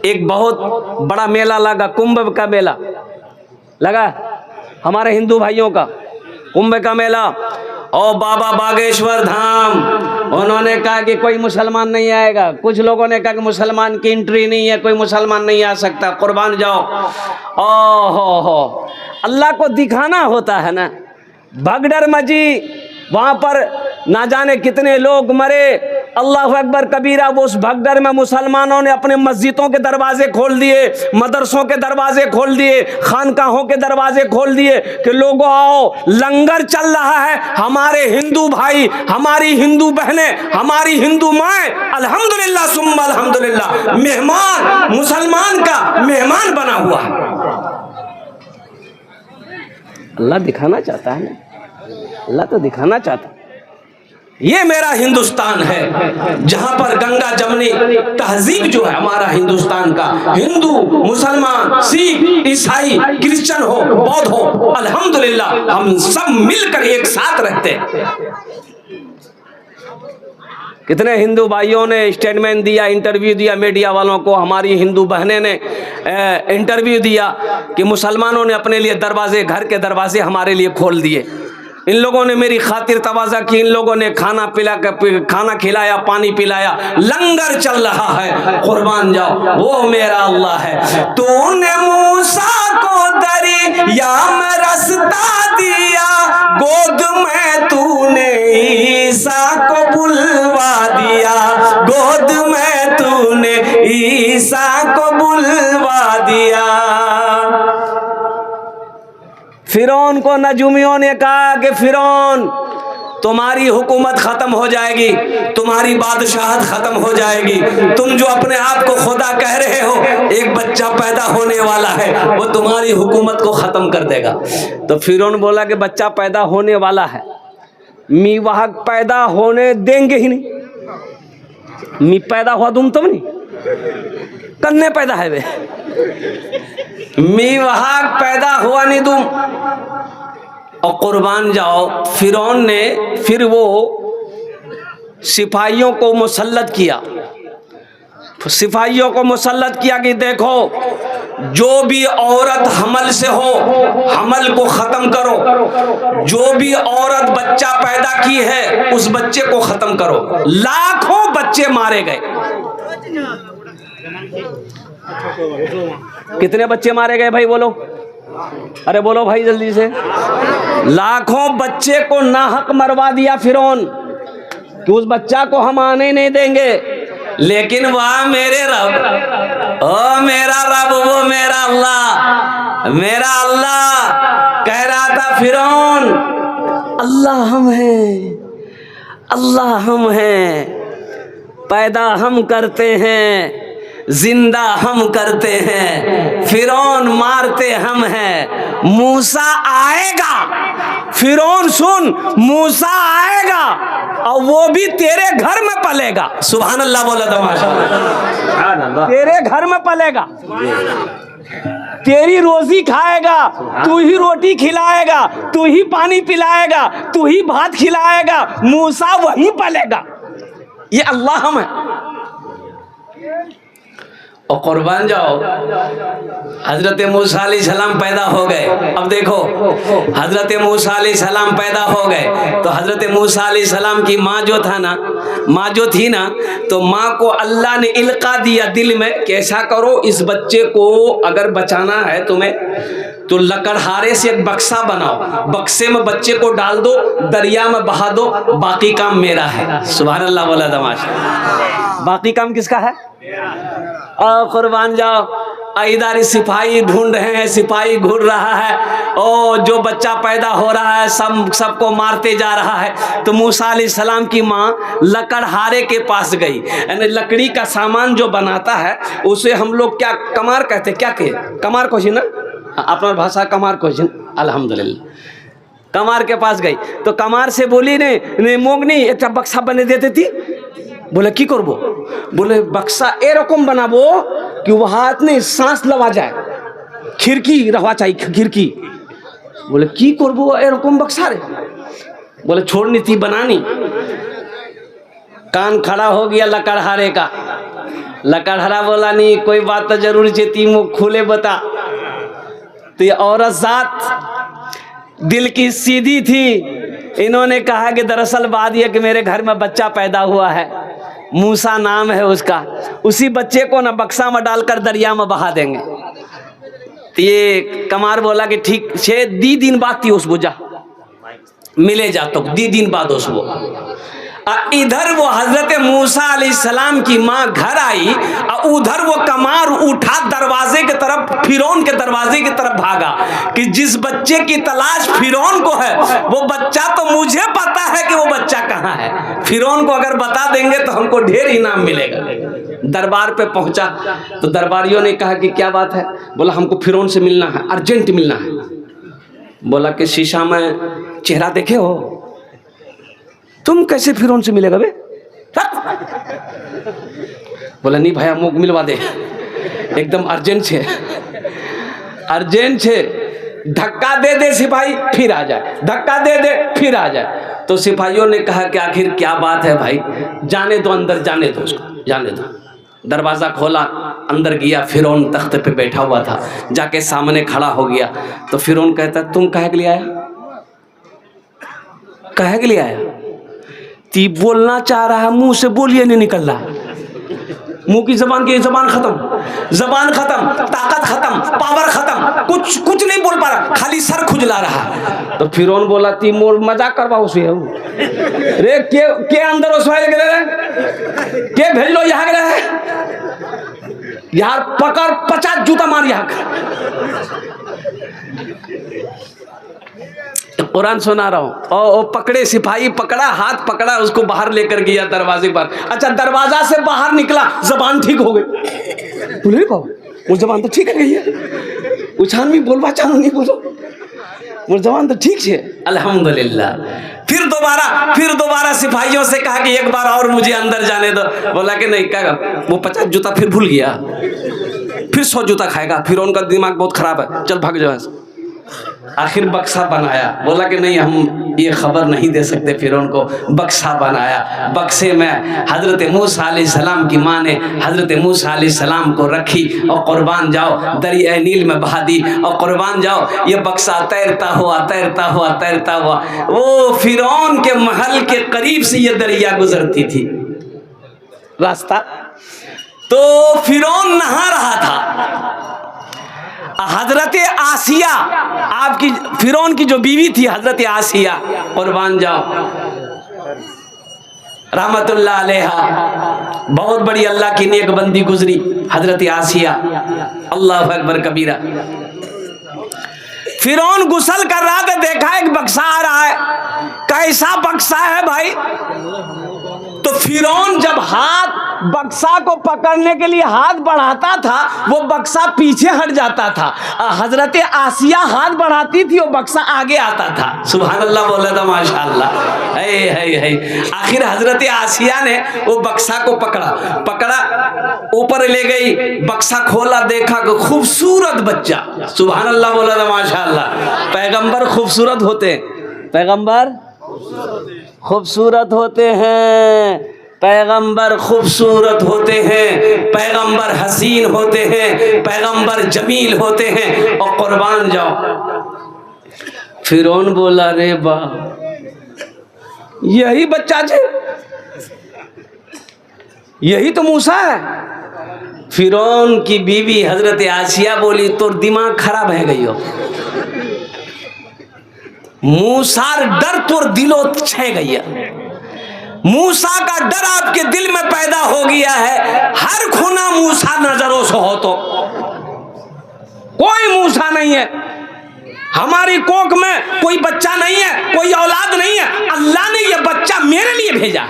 एक बहुत बड़ा मेला लगा, कुंभ का मेला लगा हमारे हिंदू भाइयों का, कुंभ का मेला। और बाबा बागेश्वर धाम, उन्होंने कहा कि कोई मुसलमान नहीं आएगा। कुछ लोगों ने कहा कि मुसलमान की एंट्री नहीं है, कोई मुसलमान नहीं आ सकता, कुर्बान जाओ। ओहो, अल्लाह को दिखाना होता है ना। भगदड़ मची, वहाँ पर ना जाने कितने लोग मरे। अल्लाह अकबर कबीरा। वो उस भगदड़ में मुसलमानों ने अपने मस्जिदों के दरवाजे खोल दिए, मदरसों के दरवाजे खोल दिए, खानकाहों के दरवाजे खोल दिए कि लोगों आओ, लंगर चल रहा है। हमारे हिंदू भाई, हमारी हिंदू बहनें, हमारी हिंदू माएँ अल्हम्दुलिल्लाह सुम्मा अल्हम्दुलिल्लाह मेहमान, मुसलमान का मेहमान बना हुआ है। अल्लाह दिखाना चाहता है ना, अल्लाह तो दिखाना चाहता है। ये मेरा हिंदुस्तान है जहां पर गंगा जमनी तहजीब जो है हमारा हिंदुस्तान का, हिंदू मुसलमान सिख ईसाई क्रिश्चियन हो बौद्ध हो, अल्हम्दुलिल्लाह हम सब मिलकर एक साथ रहते हैं। कितने हिंदू भाइयों ने स्टेटमेंट दिया, इंटरव्यू दिया मीडिया वालों को। हमारी हिंदू बहनें ने इंटरव्यू दिया कि मुसलमानों ने अपने लिए दरवाजे, घर के दरवाजे हमारे लिए खोल दिए। इन लोगों ने मेरी खातिर तवाज़ा की, इन लोगों ने खाना खिलाया, पानी पिलाया, लंगर चल रहा है, कुर्बान जाओ। वो मेरा अल्लाह है। तूने मूसा को दरिया में रास्ता दिया, गोद में तूने ईसा को बुलवा दिया, गोद में तूने ईसा को बुलवा दिया। फिरौन को नजूमियों ने कहा कि फिरौन तुम्हारी हुकूमत खत्म हो जाएगी, तुम्हारी बादशाहत खत्म हो जाएगी। तुम जो अपने आप को खुदा कह रहे हो, एक बच्चा पैदा होने वाला है, वो तुम्हारी हुकूमत को खत्म कर देगा। तो फिरौन बोला कि बच्चा पैदा होने वाला है, मी वहां पैदा होने देंगे ही नहीं। मी पैदा हुआ तुम नहीं, कन्ने पैदा है वे, मी वहां पैदा हुआ नहीं तुम। और कुर्बान जाओ, फिरौन ने फिर वो सिपाहियों को मुसल्लत किया, सिपाहियों को मुसल्लत किया कि देखो जो भी औरत हमल से हो, हमल को खत्म करो। जो भी औरत बच्चा पैदा की है, उस बच्चे को खत्म करो। लाखों बच्चे मारे गए। कितने बच्चे मारे गए भाई बोलो? अरे बोलो भाई जल्दी से। लाखों बच्चे को नाहक मरवा दिया फिरौन कि उस बच्चा को हम आने नहीं देंगे। लेकिन वाह मेरे रब, ओ मेरा रब, वो मेरा अल्लाह कह रहा था फिरौन, अल्लाह हम हैं, अल्लाह हम हैं, पैदा हम करते हैं, जिंदा हम करते हैं, फिरौन मारते हम हैं। मूसा आएगा, फिरौन सुन, मूसा आएगा और वो भी तेरे घर में पलेगा। सुभान अल्लाह बोला था माशाअल्लाह। तेरे घर में पलेगा, तेरी रोजी खाएगा, तू ही रोटी खिलाएगा, तू ही पानी पिलाएगा, तू ही भात खिलाएगा, मूसा वहीं पलेगा। ये अल्लाह हम है। और कुर्बान जाओ, हजरत मूसा अलैहिस्सलाम पैदा हो गए। अब देखो, हजरत मूसा अलैहिस्सलाम पैदा हो गए तो हजरत मूसा अलैहिस्सलाम की माँ जो थी ना, तो माँ को अल्लाह ने इल्का दिया दिल में कि ऐसा करो, इस बच्चे को अगर बचाना है तुम्हें तो लकड़हारे से एक बक्सा बनाओ, बक्से में बच्चे को डाल दो, दरिया में बहा दो, बाकी काम मेरा है। सुभान अल्लाह बोला तमाशा। बाकी काम किसका है? और कुर्बान जाओ, इधर सिपाही ढूंढ रहे हैं, सिपाही घूर रहा है, और जो बच्चा पैदा हो रहा है सबको मारते जा रहा है। तो मूसा अलैहिस्सलाम की माँ लकड़हारे के पास गई, यानी लकड़ी का सामान जो बनाता है उसे हम लोग क्या कमार कहते, क्या कहे, कमार क्वेश्चन ना, अपना भाषा कमार क्वेश्चन, अल्हम्दुलिल्लाह। कमार के पास गई तो कमार से बोली ने मोगनी एक बक्सा बने देती थी। बोले की करबो? बोले बक्सा ए रकम बनाबो कि वह हाथ ने सांस लवा जाए, खिड़की रहा चाहिए खिड़की। बोले की करबो ए रकम बक्सा रे? बोले छोड़नी थी बनानी। कान खड़ा हो गया लकड़हारे का, लकड़हरा बोला नहीं कोई बात तो जरूर चेती मुँह खुले बता। तो ये औरत जात दिल की सीधी थी, इन्होंने कहा कि दरअसल बात यह कि मेरे घर में बच्चा पैदा हुआ है, मूसा नाम है उसका, उसी बच्चे को ना बक्सा में डालकर दरिया में बहा देंगे। तो ये कमार बोला कि ठीक छे, दी दिन बाद थी उसको जा मिले जा, तो दी दिन बाद उसको इधर वो हजरत मूसा अलैहिस्सलाम की माँ घर आई और उधर वो कमार उठा दरवाजे की तरफ, फिरौन के दरवाजे की तरफ भागा कि जिस बच्चे की तलाश फिरौन को है वो बच्चा तो मुझे पता है कि वो बच्चा कहाँ है, फिरौन को अगर बता देंगे तो हमको ढेर इनाम मिलेगा। दरबार पे पहुंचा तो दरबारियों ने कहा कि क्या बात है? बोला हमको फिरौन से मिलना है, अर्जेंट मिलना है। बोला कि शीशा में चेहरा देखे हो? तुम कैसे फिरौन से मिलेगा बे? बोला नहीं भैया मुझे मिलवा दे, एकदम अर्जेंट है, अर्जेंट है, धक्का दे दे सिपाही फिर आ जाए, धक्का दे दे फिर आ जाए। तो सिपाहियों ने कहा कि आखिर क्या बात है भाई, जाने दो अंदर, जाने दो उसको, जाने दो। दरवाज़ा खोला, अंदर गया, फिरौन तख्ते पे बैठा हुआ था, जाके सामने खड़ा हो गया। तो फिरौन कहता तुम काहे के लिए आया, काहे के लिए आया? ती बोलना चाह रहा है, मुंह से बोलिए नहीं निकल रहा, मुंह की जबान की जबान खत्म, जबान खत्म, ताकत खत्म, पावर खत्म, कुछ नहीं बोल पा रहा, खाली सर खुजला रहा। तो फिरौन बोला ती मोर मजाक करवा उसे रे के अंदर उसवाइल गए के भेज लो यहाँ गए यार, पकड़ 50 जूता मार यहाँ। कुरान सुना रहा हूँ। और पकड़े, सिपाही पकड़ा, हाथ पकड़ा, उसको बाहर लेकर गया दरवाजे पर। अच्छा दरवाजा से बाहर निकला, जबान ठीक हो गई, बोले वो जबान तो ठीक है गई है, उछान भी बोलवा चाहो नहीं बोलो, वो जबान तो ठीक है अल्हम्दुलिल्लाह। फिर दोबारा सिपाहियों से कहा कि एक बार और मुझे अंदर जाने दो। बोला कि नहीं, क्या वो 50 जूता फिर भूल गया, फिर 100 जूता खाएगा, फिर उनका दिमाग बहुत खराब है, चल भाग जाओ। आखिर बक्सा बनाया, बोला कि नहीं हम ये खबर नहीं दे सकते, फिर उनको बक्सा बनाया। बक्से में हजरत मूसा अलैहिस्सलाम की माँ ने हजरत मूसा अलैहिस्सलाम को रखी और कुर्बान जाओ दरिया नील में बहा दी, और कुर्बान जाओ ये बक्सा तैरता हुआ वो फिरौन के महल के करीब से ये दरिया गुजरती थी रास्ता। तो फिरौन नहा रहा था, हजरत आसिया आपकी फिरौन की जो बीवी थी हजरत आसिया, कुर्बान जाओ रहमतुल्लाह अलैहा, बहुत बड़ी अल्लाह की नेक बंदी गुजरी हजरत आसिया, अल्लाह अकबर कबीरा। फिरौन गुस्ल कर रहा था, देखा एक बक्सा आ रहा है, कैसा बक्सा है भाई? तो फिरौन जब हाथ बक्सा को पकड़ने के लिए हाथ बढ़ाता था, वो बक्सा पीछे हट जाता था, हजरत आसिया हाथ बढ़ाती थी, वो बक्सा आगे आता था। सुभान अल्लाह बोला था, माशाअल्लाह। है आखिर हजरत आसिया ने वो बक्सा को पकड़ा, ऊपर ले गई, बक्सा खोला, देखा कि खूबसूरत बच्चा। सुभान अल्लाह बोला था, माशाअल्लाह। पैगंबर खूबसूरत होते, पैगंबर खूबसूरत होते हैं, पैगंबर खूबसूरत होते हैं, पैगंबर हसीन होते हैं, पैगंबर जमील होते हैं। और कुर्बान जाओ। फिरौन बोला रे बा यही बच्चा है, यही तो मूसा है। फिरौन की बीवी हजरत आसिया बोली तोर दिमाग खराब है गई हो, मूसार डर तोर दिलो छे गई, मूसा का डर आपके दिल में पैदा हो गया है। हर खुना मूसा नजरों से हो तो कोई मूसा नहीं है, हमारी कोख में कोई बच्चा नहीं है, कोई औलाद नहीं है, अल्लाह ने यह बच्चा मेरे लिए भेजा।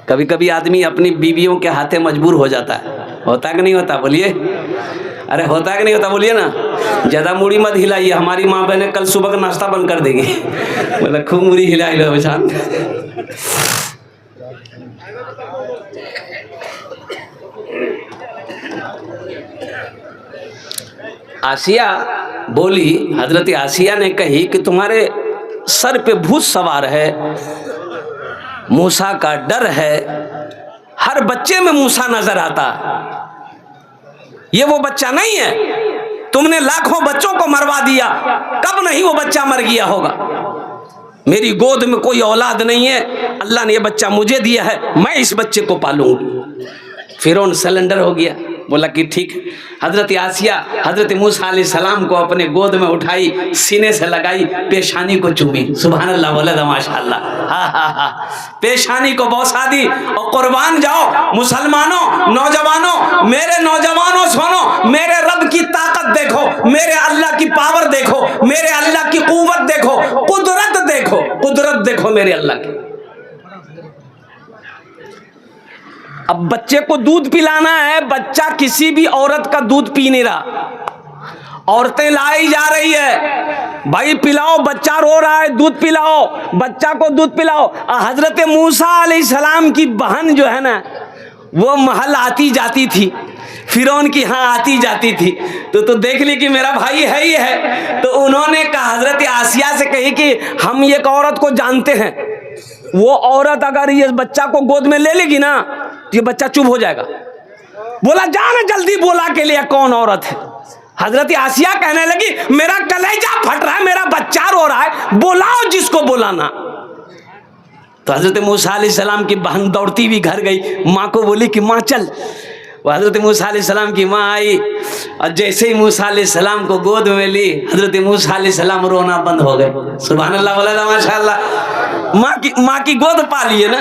कभी कभी आदमी अपनी बीवियों के हाथे मजबूर हो जाता है, होता कि नहीं होता? बोलिए, अरे होता कि नहीं होता? बोलिए ना। ज्यादा मुड़ी मत हिलाइए, हमारी माँ बहने कल सुबह का नाश्ता बंद कर देगी। मतलब खूब मुड़ी हिला लो बेचान। आसिया बोली, हजरत आसिया ने कही कि तुम्हारे सर पे भूत सवार है, मूसा का डर है, हर बच्चे में मूसा नजर आता। ये वो बच्चा नहीं है, तुमने लाखों बच्चों को मरवा दिया, कब नहीं वो बच्चा मर गया होगा। मेरी गोद में कोई औलाद नहीं है, अल्लाह ने ये बच्चा मुझे दिया है, मैं इस बच्चे को पालूंगी। फिरौन सिलेंडर हो गया, बोला कि ठीक है। हजरत आसिया हजरत मूसा अलैहिस्सलाम को अपने गोद में उठाई, सीने से लगाई, पेशानी को चूमी। सुभान अल्लाह बोले तो माशाअल्लाह, हा, पेशानी को बौसा दी। और कुर्बान जाओ मुसलमानों, नौजवानों, मेरे नौजवानों सुनो, मेरे रब की ताकत देखो, मेरे अल्लाह की पावर देखो, मेरे अल्लाह की कुव्वत देखो, कुदरत देखो, कुदरत देखो मेरे अल्लाह की। अब बच्चे को दूध पिलाना है, बच्चा किसी भी औरत का दूध पी नहीं रहा, औरतें लाई जा रही है, भाई पिलाओ, बच्चा रो रहा है, दूध पिलाओ, बच्चा को दूध पिलाओ। हजरत मूसा अलैहिस्सलाम की बहन जो है ना, वो महल आती जाती थी, फिरौन की हाँ आती जाती थी, तो देख ली कि मेरा भाई है ही है। तो उन्होंने कहा, हजरत आसिया से कही कि हम एक औरत को जानते हैं, वो औरत अगर ये बच्चा को गोद में ले लेगी ना तो ये बच्चा चुप हो जाएगा। बोला जाना जल्दी, बोला के लिए कौन औरत है। हजरत आसिया कहने लगी मेरा कलेजा फट रहा है, मेरा बच्चा रो रहा है, बुलाओ जिसको बुलाना। तो हजरत मूसा अलैहिस्सलाम की बहन दौड़ती हुई घर गई, माँ को बोली कि माँ चल। वो हजरत मूसा अलैहिस्सलाम की माँ आई और जैसे ही मूसा अलैहिस्सलाम को गोद में ली, हजरत मूसा अलैहिस्सलाम रोना बंद हो गए। सुभान अल्लाह बोला था माशाअल्लाह। माँ की गोद पा लिए ना,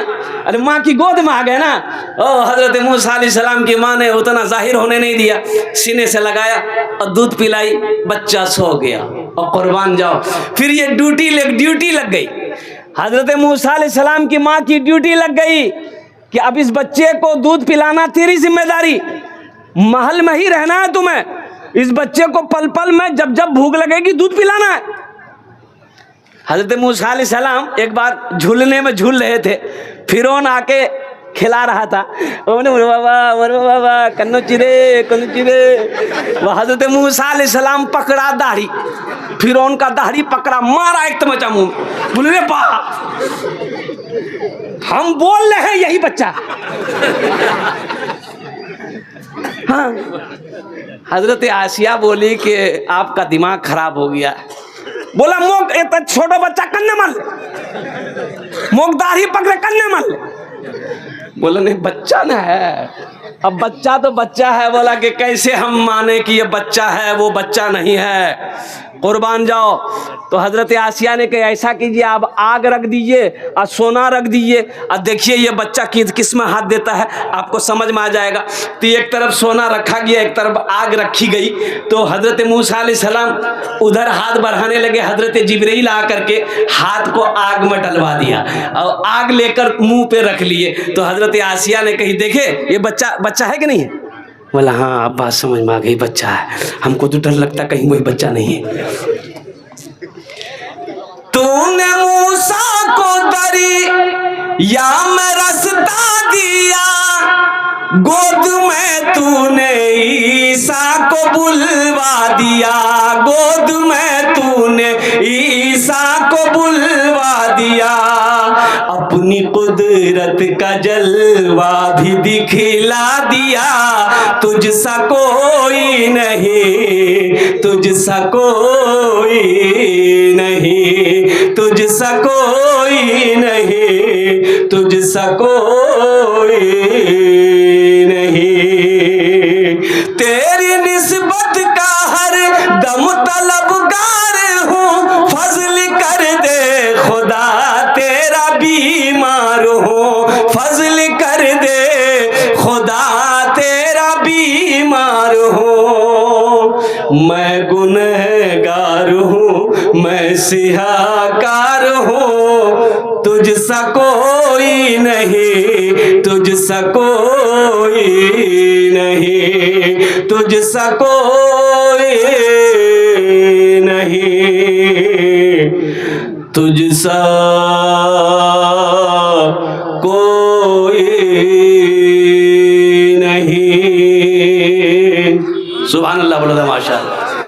अरे माँ की गोद में आ गए ना। ओ हजरत मूसा अलैहिस्सलाम की माँ ने उतना जाहिर होने नहीं दिया, सीने से लगाया और दूध पिलाई, बच्चा सो गया। और कुर्बान जाओ, फिर ये ड्यूटी लग गई, हजरत मूसा अलैहिस्सलाम की माँ की ड्यूटी लग गई कि अब इस बच्चे को दूध पिलाना तेरी जिम्मेदारी, महल में ही रहना है तुम्हें, इस बच्चे को पल पल में जब जब भूख लगेगी दूध पिलाना है। हजरत मूसा अलैहिस्सलाम एक बार झूलने में झूल रहे थे, फिरौन आके खिला रहा था, बाबा कन्नो चिरे। वह हजरत मूसा अलैहिस्सलाम पकड़ा दाढ़ी, फिरौन का दाढ़ी पकड़ा, मारा एक तमचा मुंह में, बोले बा हम बोल रहे हैं यही बच्चा। हाँ, हजरत आसिया बोली कि आपका दिमाग खराब हो गया। बोला मोक छोटा बच्चा कन्ने मार ले, मोक दाढ़ी पकड़े कन्ने मार ले। बोला नहीं बच्चा ना है, अब बच्चा तो बच्चा है। बोला कि कैसे हम माने कि ये बच्चा है, वो बच्चा नहीं है, कुर्बान जाओ। तो हजरत आसिया ने कहा ऐसा कीजिए, आप आग रख दीजिए और सोना रख दीजिए और देखिए ये बच्चा किस में हाथ देता है, आपको समझ में आ जाएगा। तो एक तरफ सोना रखा गया, एक तरफ आग रखी गई। तो हजरत मूसा अलैहिस्सलाम उधर हाथ बढ़ाने लगे, हजरत जिब्रील आकर के हाथ को आग में डलवा दिया और आग लेकर मुंह पे रख लिए। तो हजरत आसिया ने कही देखे ये बच्चा है कि नहीं है। बोला हाँ अब बात समझ में आ गई, बच्चा है, हमको तो डर लगता कहीं वही बच्चा नहीं है। तूने मूसा को दरिया में रास्ता दिया, गोद में तूने ईसा को बुलवा दिया, गोद में तूने ईसा को बुलवा दिया, अपनी कुदरत का जलवा भी दिखला दिया, तुझसा कोई नहीं, तुझसा कोई नहीं, तुझसा कोई नहीं, तुझसा कोई नहीं। तेरी निस्बत का हर दम तलबगार हूँ, फजल कर दे खुदा तेरा बीमार हूँ, फजल कर दे खुदा तेरा बीमार हूँ। मैं गुनहगार हूँ, मैं सिहाकार हूँ, तुझसा कोई नहीं, तुझसा कोई नहीं, तुझसा कोई नहीं, तुझसा कोई